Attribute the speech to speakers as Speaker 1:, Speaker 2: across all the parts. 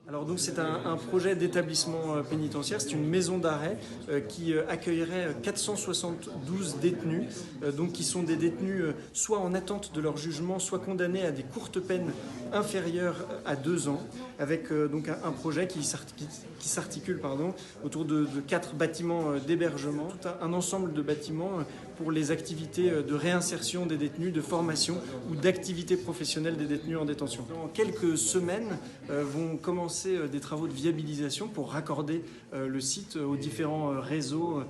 Speaker 1: Alors donc c'est un projet d'établissement pénitentiaire, c'est une maison d'arrêt qui accueillerait 472 détenus, donc qui sont des détenus soit en attente de leur jugement, soit condamnés à des courtes peines inférieures à 2 ans, avec donc un projet qui s'articule autour de 4 bâtiments d'hébergement, tout un ensemble de bâtiments pour les activités de réinsertion des détenus, de formation ou d'activités professionnelles des détenus en détention. Dans quelques semaines vont commencer des travaux de viabilisation pour raccorder le site aux différents réseaux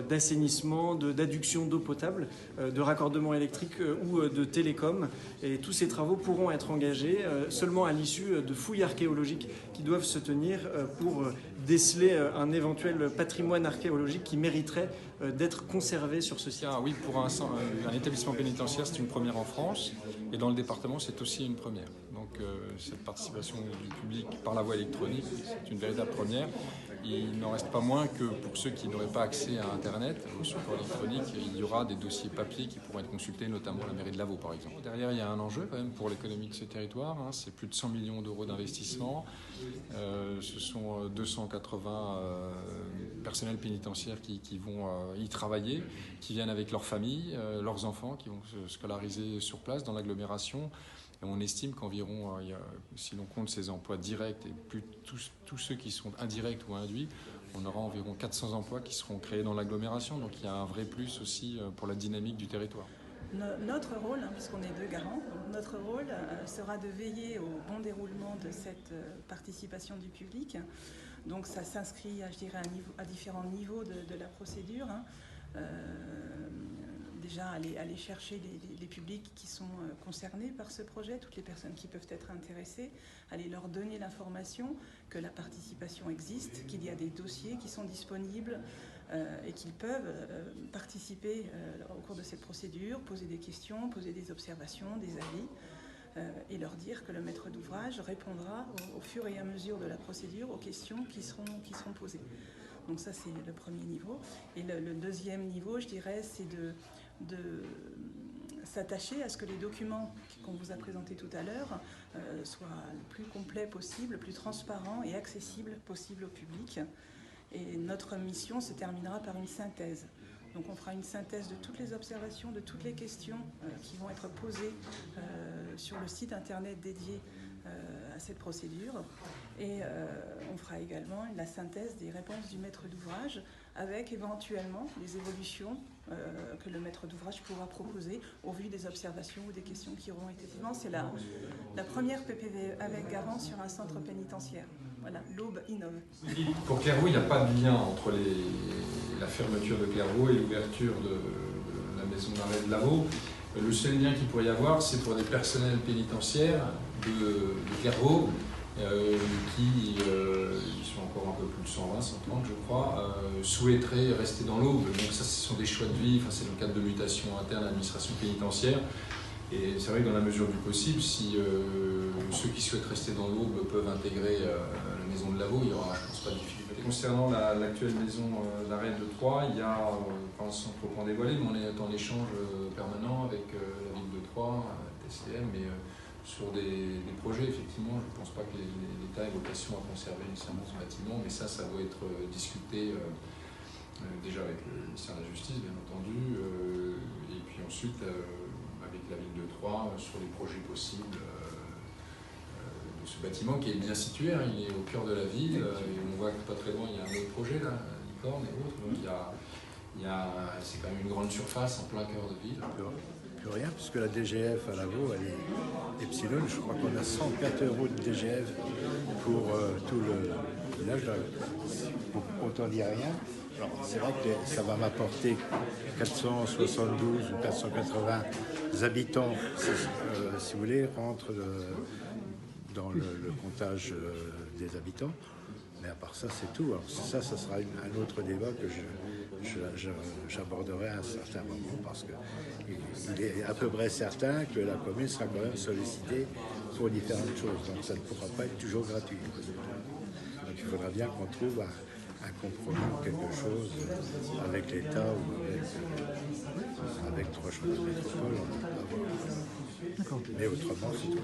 Speaker 1: d'assainissement, d'adduction d'eau potable, de raccordement électrique ou de télécom. Et tous ces travaux pourront être engagés seulement à l'issue de fouilles archéologiques qui doivent se tenir pour déceler un éventuel patrimoine archéologique qui mériterait d'être conservé sur ce site.
Speaker 2: Oui, pour un établissement pénitentiaire, c'est une première en France, et dans le département, c'est aussi une première. Donc cette participation du public par la voie électronique, c'est une véritable première. Il n'en reste pas moins que pour ceux qui n'auraient pas accès à Internet, au support électronique, il y aura des dossiers papier qui pourront être consultés, notamment à la mairie de Lavaux par exemple. Derrière, il y a un enjeu quand même pour l'économie de ce territoire, c'est plus de 100 millions d'euros d'investissement, ce sont 280 personnels pénitentiaires qui vont y travailler, qui viennent avec leurs familles, leurs enfants, qui vont se scolariser sur place dans l'agglomération. Et on estime qu'environ, si l'on compte ces emplois directs et plus tous ceux qui sont indirects ou induits, on aura environ 400 emplois qui seront créés dans l'agglomération. Donc il y a un vrai plus aussi pour la dynamique du territoire.
Speaker 3: Notre rôle, puisqu'on est deux garants, notre rôle sera de veiller au bon déroulement de cette participation du public. Donc ça s'inscrit, je dirais, à différents niveaux de la procédure. Déjà aller chercher les publics qui sont concernés par ce projet, toutes les personnes qui peuvent être intéressées, aller leur donner l'information que la participation existe, qu'il y a des dossiers qui sont disponibles et qu'ils peuvent participer au cours de cette procédure, poser des questions, poser des observations, des avis, et leur dire que le maître d'ouvrage répondra au fur et à mesure de la procédure aux questions qui seront posées. Donc ça, c'est le premier niveau. Et le deuxième niveau, je dirais, c'est de s'attacher à ce que les documents qu'on vous a présentés tout à l'heure soient le plus complets possible, le plus transparents et accessibles possible au public. Et notre mission se terminera par une synthèse. Donc on fera une synthèse de toutes les observations, de toutes les questions qui vont être posées sur le site internet dédié à cette procédure. Et on fera également la synthèse des réponses du maître d'ouvrage avec éventuellement les évolutions que le maître d'ouvrage pourra proposer au vu des observations ou des questions qui auront été faites. C'est la première PPV avec garant sur un centre pénitentiaire. Voilà, l'Aube innove.
Speaker 2: Pour Clairvaux, il n'y a pas de lien entre la fermeture de Clairvaux et l'ouverture de la maison d'arrêt de Lavaux. Le seul lien qu'il pourrait y avoir, c'est pour des personnels pénitentiaires de Clairvaux qui, ils sont encore un peu plus de 120, 130 je crois, souhaiteraient rester dans l'Aube. Donc ça, ce sont des choix de vie, c'est le cadre de mutation interne à l'administration pénitentiaire. Et c'est vrai que dans la mesure du possible, si ceux qui souhaitent rester dans l'Aube peuvent intégrer la maison de Lavaux, il n'y aura, je pense, pas de difficulté. Concernant l'actuelle maison d'arrêt de Troyes, il y a, pas sans trop en dévoiler, mais on est en échange permanent avec la ville de Troyes, TCM, mais sur des projets, effectivement, je ne pense pas que l'État ait vocation à conserver nécessairement ce bâtiment, mais ça doit être discuté déjà avec le ministère de la Justice, bien entendu, et puis ensuite avec la ville de Troyes sur les projets possibles de ce bâtiment qui est bien situé, il est au cœur de la ville, et on voit que pas très loin il y a un autre projet, là, Licorne et autres, donc c'est quand même une grande surface en plein cœur de ville.
Speaker 4: Plus rien, puisque la DGF à Lavaux, elle est epsilon. Je crois qu'on a 104 € de DGF pour tout le village. Autant dire rien. Alors, c'est vrai que ça va m'apporter 472 ou 480 habitants, si vous voulez, rentrent dans le comptage des habitants. Mais à part ça, c'est tout. Alors ça sera un autre débat que j'aborderai à un certain moment, parce qu'il est à peu près certain que la commune sera quand même sollicitée pour différentes choses. Donc ça ne pourra pas être toujours gratuit. Donc il faudra bien qu'on trouve un compromis ou quelque chose avec l'État ou avec trois chambres de métropole. Mais autrement, c'est tout.